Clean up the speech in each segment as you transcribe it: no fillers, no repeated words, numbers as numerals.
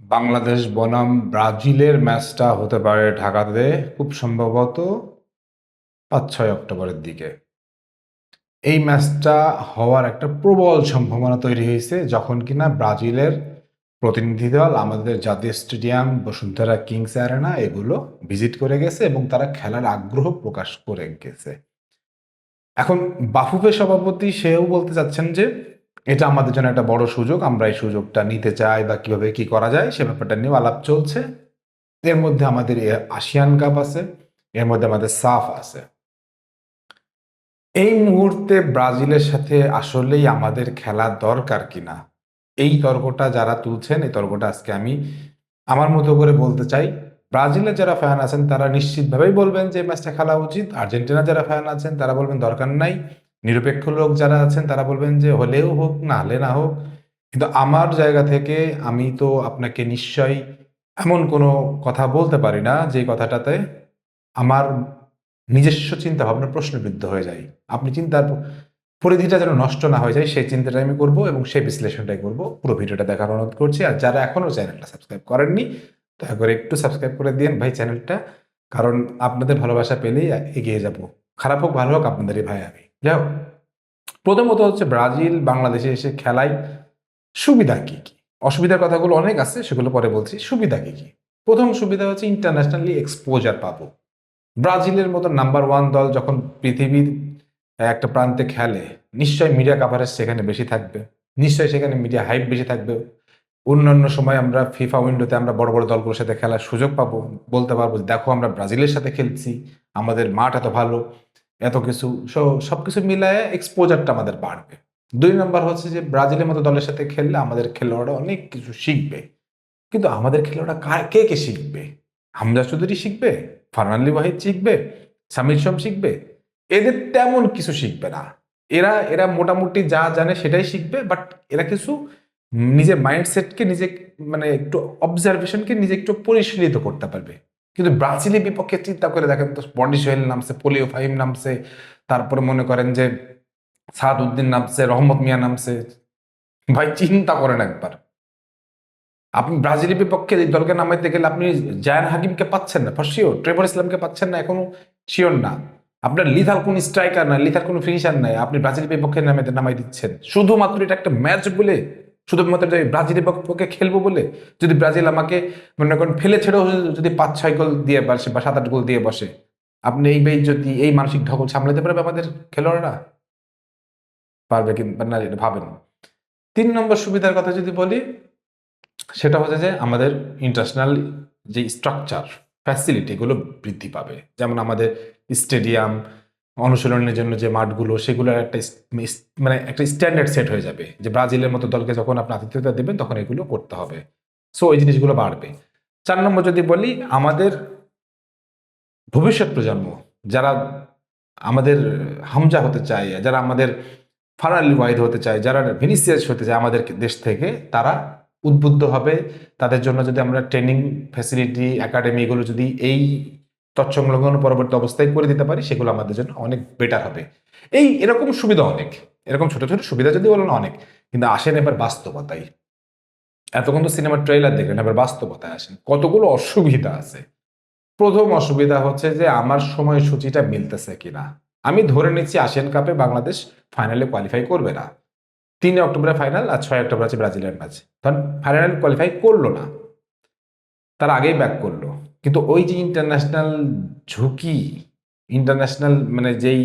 বাংলাদেশ বনাম ব্রাজিলের ম্যাচটা হতে পারে ঢাকাতে খুব সম্ভবত 5-6 অক্টোবরের দিকে। এই ম্যাচটা হওয়ার একটা প্রবল সম্ভাবনা তৈরি হয়েছে যখন কিনা ব্রাজিলের প্রতিনিধি দল আমাদের জাতীয় স্টেডিয়াম, বসুন্ধরা কিংস অ্যারেনা এগুলো ভিজিট করে গেছে এবং তারা খেলার আগ্রহ প্রকাশ করে গেছে। এখন বাফুফে সভাপতি সেও বলতে চাচ্ছেন যে এটা আমাদের জন্য একটা বড় সুযোগ, আমরা এই সুযোগটা নিতে চাই বা কিভাবে কি করা যায় সে ব্যাপারটা নিয়ে আলাপ চলছে। এর মধ্যে আমাদের আসিয়ান কাপ আছে, এর মধ্যে আমাদের সাফ আছে। এই মুহূর্তে ব্রাজিলের সাথে আসলেই আমাদের খেলা দরকার কিনা, এই তর্কটা যারা তুলছেন, এই তর্কটা আজকে আমি আমার মতো করে বলতে চাই। ব্রাজিলের যারা ফ্যান আছেন তারা নিশ্চিতভাবেই বলবেন যে ম্যাচটা খেলা উচিত। আর্জেন্টিনার যারা ফ্যান আছেন তারা বলবেন দরকার নাই। নিরপেক্ষ লোক যারা আছেন তারা বলবেন যে হলেও হোক, না হলে না হোক। কিন্তু আমার জায়গা থেকে আমি তো আপনাকে নিশ্চয়ই এমন কোনো কথা বলতে পারি না যে কথাটাতে আমার নিজস্ব চিন্তা ভাবনা প্রশ্নবিদ্ধ হয়ে যায়। আপনি চিন্তার পরিধিটা যেন নষ্ট না হয়ে যায় সেই চিন্তাটা আমি করব এবং সেই বিশ্লেষণটাই করব। পুরো ভিডিওটা দেখার অনুরোধ করছি। আর যারা এখনো চ্যানেলটা সাবস্ক্রাইব করেননি দয়া করে একটু সাবস্ক্রাইব করে দিন ভাই চ্যানেলটা, কারণ আপনাদের ভালোবাসা পেলেই এগিয়ে যাব। খারাপ হোক ভালো হোক আপনাদেরই ভাই আমি। যাই হোক, প্রথমত হচ্ছে ব্রাজিল বাংলাদেশে এসে খেলায় সুবিধা কি কি, অসুবিধার কথাগুলো অনেক আছে, সেগুলো পরে বলছি। সুবিধা কি কি? প্রথম সুবিধা হচ্ছে ইন্টারন্যাশনালি এক্সপোজার পাবো। ব্রাজিলের মতো নাম্বার ওয়ান দল যখন পৃথিবীর একটা প্রান্তে খেলে, নিশ্চয়ই মিডিয়া কাভারেজ সেখানে বেশি থাকবে, নিশ্চয়ই সেখানে মিডিয়া হাইপ বেশি থাকবে। অন্যান্য সময় আমরা ফিফা উইন্ডোতে আমরা বড় বড় দলগুলোর সাথে খেলার সুযোগ পাবো, বলতে পারবো দেখো আমরা ব্রাজিলের সাথে খেলছি, আমাদের মাঠ এত ভালো, এত কিছু। সবকিছু মিলায় এক্সপোজারটা আমাদের বাড়বে। দুই নম্বর হচ্ছে যে ব্রাজিলের মতো দলের সাথে খেললে আমাদের খেলোয়াড়রা অনেক কিছু শিখবে। কিন্তু আমাদের খেলোয়াড়রা কে কে শিখবে? হামজা চৌধুরী শিখবে, ফারহান ওয়াহিদ শিখবে, সামির শম শিখবে? এদের তেমন কিছু শিখবে না। এরা এরা মোটামুটি যা জানে সেটাই শিখবে, বাট এরা কিছু নিজের মাইন্ডসেটকে নিজে, মানে একটু অবজারভেশনকে নিজে একটু পরিশীলিত করতে পারবে। কিন্তু ব্রাজিলের বিপক্ষে চিন্তা করে দেখেন তো, বন্ডি সোহেল নামছে, পলিও ফাহিম নামছে, তারপরে মনে করেন যে সাদ উদ্দিন নামছে, রহমত মিয়া নামছে। ভাই চিন্তা করেন একবার, আপনি ব্রাজিলের বিপক্ষে এই দলকে নামাইতে গেলে আপনি জায়ান হাকিমকে পাচ্ছেন না ফর শিওর, ট্রেভর ইসলামকে পাচ্ছেন না এখনো শিওর না, আপনার লিথাল কোন স্ট্রাইকার নাই, লিথাল কোনো ফিনিশার নাই, আপনি ব্রাজিলের বিপক্ষে নামাই দিচ্ছেন শুধুমাত্র এটা একটা ম্যাচ বলে, শুধুমাত্র যে ব্রাজিলের বিপক্ষে খেলবো বলে। যদি ব্রাজিল আমাকে মনে করেন ফেলে ছেড়েও যদি 5-6 গোল দিয়ে বসে বা 7-8 গোল দিয়ে বসে, আপনি যদি এই মানসিক ঢকল সামলাতে পারবে আমাদের খেলোয়াড়রা? পারবে কি না এটা ভাবেন। 3 নম্বর সুবিধার কথা যদি বলি, সেটা হচ্ছে যে আমাদের ইন্টারন্যাশনাল যে স্ট্রাকচার, ফ্যাসিলিটি এগুলো বৃদ্ধি পাবে। যেমন আমাদের স্টেডিয়াম, অনুশীলনের জন্য যে মাঠগুলো, সেগুলোর একটা মানে একটা স্ট্যান্ডার্ড সেট হয়ে যাবে যে ব্রাজিলের মতো দলকে যখন আপনি আতিথ্যতা দেবেন তখন এগুলো করতে হবে। সো এই জিনিসগুলো বাড়বে। 4 নম্বর যদি বলি, আমাদের ভবিষ্যৎ প্রজন্ম যারা আমাদের হামজা হতে চায়, যারা আমাদের ফারহান ওয়াহিদ হতে চায়, যারা ভিনিসিয়াস হতে চায় আমাদের দেশ থেকে, তারা উদ্বুদ্ধ হবে। তাদের জন্য যদি আমরা ট্রেনিং ফ্যাসিলিটি, একাডেমি এগুলো যদি এই তৎসংলগ্ন পরবর্তী অবস্থায় করে দিতে পারি, সেগুলো আমাদের জন্য অনেক বেটার হবে। এরকম সুবিধা অনেক, এরকম ছোট ছোট সুবিধা যদি বলেন অনেক। কিন্তু আসেন এবার বাস্তবতায়। এতক্ষণ তো সিনেমার ট্রেলার দেখলেন, এবার বাস্তবতায় আসেন কতগুলো অসুবিধা আছে। প্রথম অসুবিধা হচ্ছে যে আমার সময়সূচিটা মিলতেছে কিনা। আমি ধরে নিচ্ছি আসিয়ান কাপে বাংলাদেশ ফাইনালে কোয়ালিফাই করবে না। 3 অক্টোবরে ফাইনাল আর 6 অক্টোবর আছে ব্রাজিলের ম্যাচ। কারণ ফাইনাল কোয়ালিফাই করলো না, তার আগেই ব্যাক করলো। কিন্তু ওই যে ইন্টারন্যাশনাল ঝুঁকি, ইন্টারন্যাশনাল মানে যেই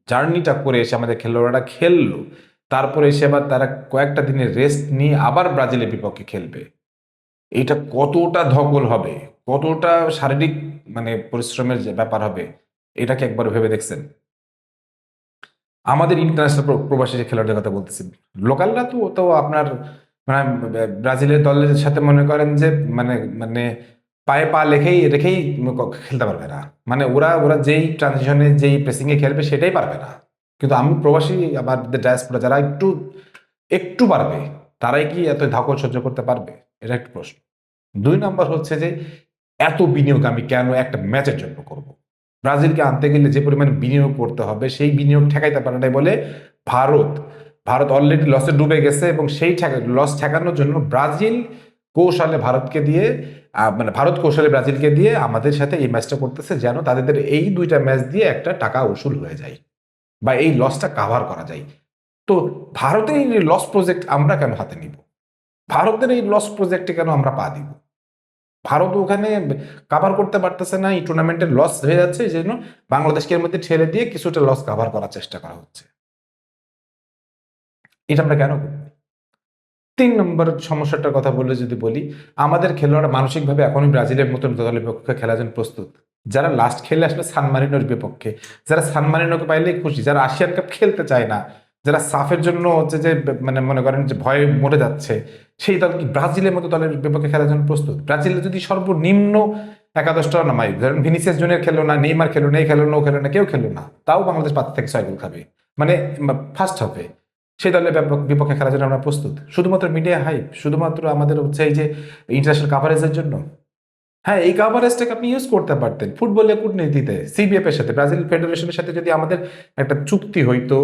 জার্নিটা করে এসে আমাদের খেলোয়াড়রা খেললো, তারপরে এসে আবার তারা কয়েকটা দিনের রেস্ট নিয়ে আবার ব্রাজিলের বিপক্ষে খেলবে, এটা কতটা ধকল হবে, কতটা শারীরিক মানে পরিশ্রমের যে ব্যাপার হবে, এটাকে একবার ভেবে দেখছেন? আমাদের ইন্টারন্যাশনাল প্রবাসী যে খেলোয়াড়দের কথা বলতেছি, লোকালরা তো তো আপনার মানে ব্রাজিলের দলের সাথে মনে করেন যে মানে মানে পায়ে পা রেখেই খেলতে পারবে না। মানে ওরা ওরা যেই ট্রানজিশনে যেই প্রেসিং এ খেলবে সেটাই পারবে না। কিন্তু আমি প্রবাসী আমাদের ডায়াসপোরা যারা একটু একটু পারবে, তারাই কি এত ধাকল সহ্য করতে পারবে? এটা একটা প্রশ্ন। 2 নম্বর হচ্ছে যে এত বিনিয়োগ আমি কেন একটা ম্যাচের জন্য করব? ব্রাজিলকে আনতে গেলে যে পরিমাণ বিনিয়োগ করতে হবে, সেই বিনিয়োগ ঠেকাইতে পারে নাই বলে ভারত ভারত অলরেডি লসে ডুবে গেছে এবং সেই লস ঠেকানোর জন্য ব্রাজিল কৌশলে ভারতকে দিয়ে মানে ভারত কৌশলে ব্রাজিলকে দিয়ে আমাদের সাথে এই ম্যাচটা করতেছে, যেন তাদের এই দুইটা ম্যাচ দিয়ে একটা টাকা উসুল হয়ে যায় বা এই লসটা কাভার করা যায়। তো ভারতের এই লস প্রজেক্ট আমরা কেন হাতে নিব? ভারতের এই লস প্রজেক্টে কেন আমরা পা দিব? ভারত ওখানে কাভার করতে পারতেছে না, এই টুর্নামেন্টের লস হয়ে যাচ্ছে, এই জন্য বাংলাদেশকে এর মধ্যে ঠেলে দিয়ে কিছুটা লস কাভার করার চেষ্টা করা হচ্ছে। এটা আমরা কেন করব? ৩ নম্বর সমস্যাটার কথা বলে যদি বলি, আমাদের খেলোয়াড়রা মানসিকভাবে এখনই ব্রাজিলের মতন দলের বিপক্ষে খেলার জন্য প্রস্তুত। যারা লাস্ট খেলে আসলে সান মারিনোর বিপক্ষে, যারা সান মারিনোকে পাইলেই খুশি, যারা এশিয়ান কাপ খেলতে চায় না, যারা সাফের জন্য হচ্ছে যে মানে মনে করেন যে ভয়ে মরে যাচ্ছে, সেই দল কি ব্রাজিলের মতো দলের বিপক্ষে খেলার জন্য প্রস্তুত? ব্রাজিলে যদি সর্বনিম্ন একাদশটা নামাই, ধরেন ভিনিসিয়াস জুনিয়র খেলো না, নেইমার খেলো না, এই খেলো না, ও খেলো না, কেউ খেলো না, তাও বাংলাদেশ ৫ থেকে ৬ গোল খাবে, মানে ফার্স্ট হবে। সেই দলের বিপক্ষে খেলার জন্য আমরা প্রস্তুত, শুধুমাত্র মিডিয়া হাইপ, শুধুমাত্র আমাদের হচ্ছে এই যে ইন্টারন্যাশনাল কাভারেজের জন্য। হ্যাঁ, এই কাভারেজটাকে আপনি ইউজ করতে পারতেন ফুটবলের কূটনীতিতে, সিবিএফ এর সাথে, ব্রাজিল ফেডারেশনের সাথে যদি আমাদের একটা চুক্তি হইতো,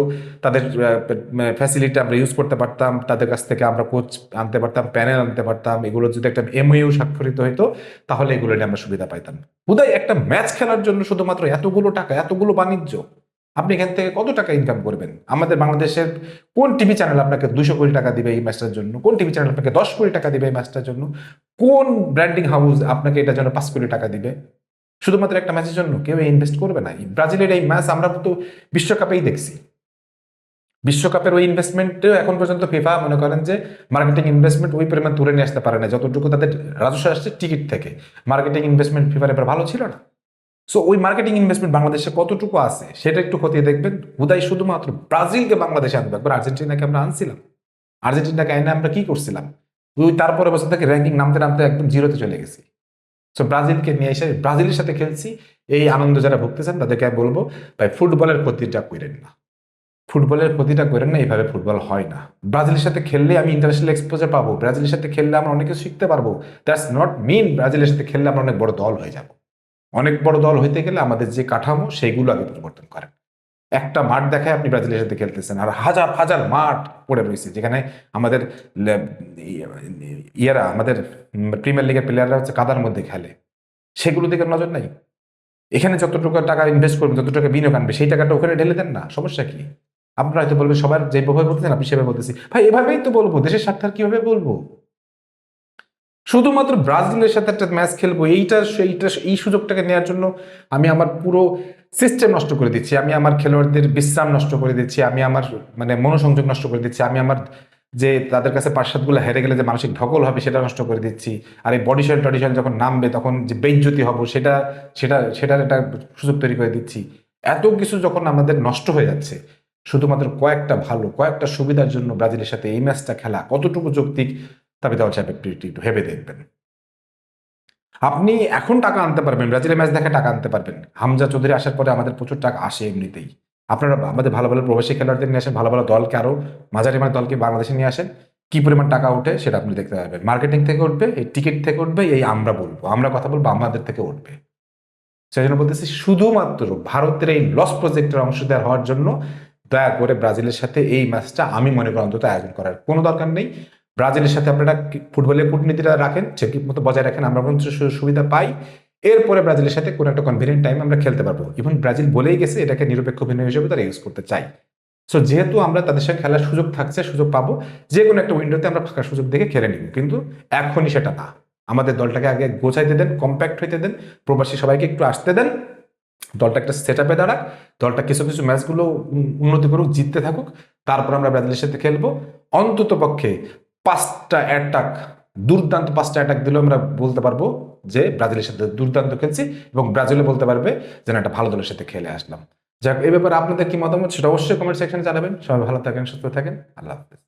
তাদের ফ্যাসিলিটি আমরা ইউজ করতে পারতাম, তাদের কাছ থেকে আমরা কোচ আনতে পারতাম, প্যানেল আনতে পারতাম, এগুলো যদি একটা এমওইউ স্বাক্ষরিত হইতো, তাহলে এগুলো নিয়ে আমরা সুবিধা পাইতাম। বোধহয় একটা ম্যাচ খেলার জন্য শুধুমাত্র এতগুলো টাকা, এতগুলো বাণিজ্য, আপনি এখান থেকে কত টাকা ইনকাম করবেন? আমাদের বাংলাদেশের কোন টিভি চ্যানেল আপনাকে 200 কোটি টাকা দিবে এই ম্যাচটার জন্য? কোন টিভি চ্যানেল আপনাকে 10 কোটি টাকা দিবে এই ম্যাচটার জন্য? কোন ব্র্যান্ডিং হাউস আপনাকে এটার জন্য 5 কোটি টাকা দিবে? শুধুমাত্র একটা ম্যাচের জন্য কেউ ইনভেস্ট করবে না। ব্রাজিলের এই ম্যাচ আমরা তো বিশ্বকাপেই দেখছি। বিশ্বকাপের ওই ইনভেস্টমেন্টেও এখন পর্যন্ত ফিফা মনে করেন যে মার্কেটিং ইনভেস্টমেন্ট ওই পরিমাণ তুলে নিয়ে আসতে পারে না যতটুকু তাদের রাজস্ব আসছে টিকিট থেকে। মার্কেটিং ইনভেস্টমেন্ট ফিফার এবার ভালো ছিল না। সো ওই মার্কেটিং ইনভেস্টমেন্ট বাংলাদেশে কতটুকু আছে সেটা একটু খতিয়ে দেখবেন। হুদাই শুধুমাত্র ব্রাজিলকে বাংলাদেশে আনবে, একবার আর্জেন্টিনাকে আমরা আনছিলাম, আর্জেন্টিনাকে এনে আমরা কি করছিলাম, ওই তারপরে বছর থেকে র্যাঙ্কিং নামতে নামতে একদম জিরোতে চলে গেছি। সো ব্রাজিলকে নিয়ে এসে ব্রাজিলের সাথে খেলছি, এই আনন্দ যারা ভুগতেছেন তাদেরকে আমি বলবো, ভাই ফুটবলের ক্ষতিটা করেন না, ফুটবলের ক্ষতিটা করেন না, এইভাবে ফুটবল হয় না। ব্রাজিলের সাথে খেললে আমি ইন্টারন্যাশনাল এক্সপোজার পাবো, ব্রাজিলের সাথে খেললে আমরা অনেক কিছু শিখতে পারবো, দ্যাটস নট মিন ব্রাজিলের সাথে খেললে আমরা অনেক বড় দল হয়ে যাব। অনেক বড় দল হইতে গেলে আমাদের যে কাঠামো সেইগুলো আগে পরিবর্তন করেন। একটা মাঠ দেখায় আপনি ব্রাজিলের সাথে খেলতেছেন, আর হাজার হাজার মাঠ পড়ে রয়েছে যেখানে আমাদের আমাদের প্রিমিয়ার লিগের প্লেয়াররা হচ্ছে কাদার মধ্যে খেলে, সেগুলো দিকে নজর নাই। এখানে যতটুকু টাকা ইনভেস্ট করবেন, যত টাকা বিনিয়োগ আনবে, সেই টাকাটা ওখানে ঢেলে দেন না, সমস্যা কি? আপনারা হয়তো বলবেন সবার যেভাবে বলতেছেন আপনি সেভাবে বলতেছি, ভাই এভাবেই তো বলবো, দেশের স্বার্থ আর কিভাবে বলবো? শুধুমাত্র ব্রাজিলের সাথে একটা ম্যাচ খেলবো, এই সুযোগটাকে নেওয়ার জন্য আমি আমার পুরো সিস্টেম নষ্ট করে দিচ্ছি, আমি আমার খেলোয়াড়দের বিশ্রাম নষ্ট করে দিচ্ছি, আমি আমার মানে মনোসংযোগ নষ্ট করে দিচ্ছি, আমি আমার যে তাদের কাছে পাঁচ-সাতগুলো হেরে গেলে যে মানসিক ঢকল হবে সেটা নষ্ট করে দিচ্ছি, আর এই বডিশন টডিশন যখন নামবে তখন যে বেইজ্জতি হব সেটার একটা সুযোগ তৈরি করে দিচ্ছি। এত কিছু যখন আমাদের নষ্ট হয়ে যাচ্ছে শুধুমাত্র কয়েকটা সুবিধার জন্য ব্রাজিলের সাথে এই ম্যাচটা খেলা কতটুকু যৌক্তিক, তবে দেওয়া যাবে একটু ভেবে দেখবেন। আপনি এখন টাকা আনতে পারবেন, ব্রাজিলের ম্যাচ দেখে টাকা আনতে পারবেন। হামজা চৌধুরী আসার পরে আমাদের প্রচুর টাকা আসে এমনিতেই। আপনারা আমাদের ভালো ভালো প্রবাসী খেলোয়াড়দের নিয়ে আসেন, ভালো ভালো দলকে, আরো মাঝারি মানের দলকে বাংলাদেশে নিয়ে আসেন, কি পরিমাণ টাকা ওঠে সেটা আপনি দেখতে পারবেন। মার্কেটিং থেকে উঠবে, এই টিকিট থেকে উঠবে, এই আমরা কথা বলবো, আমাদের থেকে উঠবে। সেই জন্য বলতেছি শুধুমাত্র ভারতের এই লস প্রজেক্টের অংশীদার হওয়ার জন্য দয়া করে ব্রাজিলের সাথে এই ম্যাচটা আমি মনে করি অন্তত আয়োজন করার কোনো দরকার নেই। ব্রাজিলের সাথে আপনারা ফুটবলের কূটনীতিটা রাখেন, ঠিক মতো বজায় রাখেন, আমরা কোনো সুবিধা পাই, এরপরে ব্রাজিলের সাথে কোনো একটা কনভিনিয়েন্ট টাইম আমরা খেলতে পারবো। ইভেন ব্রাজিল বলেই গেছে এটাকে নিরপেক্ষ বিনিয়োগ হিসেবে তারা ইউজ করতে চাই। সো যেহেতু আমরা তাদের সাথে খেলার সুযোগ থাকছে, সুযোগ পাবো, যে কোনো একটা উইন্ডোতে আমরা ফাঁকা সুযোগ দেখে খেলে নিব, কিন্তু এখনই সেটা না। আমাদের দলটাকে আগে গোছাইতে দেন, কম্প্যাক্ট হইতে দেন, প্রবাসী সবাইকে একটু আসতে দেন, দলটা একটা সেট আপে দাঁড়াক, দলটা কিছু কিছু ম্যাচগুলো উন্নতি করুক, জিততে থাকুক, তারপর আমরা ব্রাজিলের সাথে খেলবো। অন্তত পক্ষে 5টা অ্যাটাক, দুর্দান্ত 5টা অ্যাটাক দিলেও আমরা বলতে পারবো যে ব্রাজিলের সাথে দুর্দান্ত খেলছি, এবং ব্রাজিলও বলতে পারবে যে একটা ভালো দলের সাথে খেলে আসলাম। যাক, এই ব্যাপারে আপনাদের কি মতামত সেটা অবশ্যই কমেন্ট সেকশনে জানাবেন। সবাই ভালো থাকেন, সুস্থ থাকেন, আল্লাহ হাফেজ।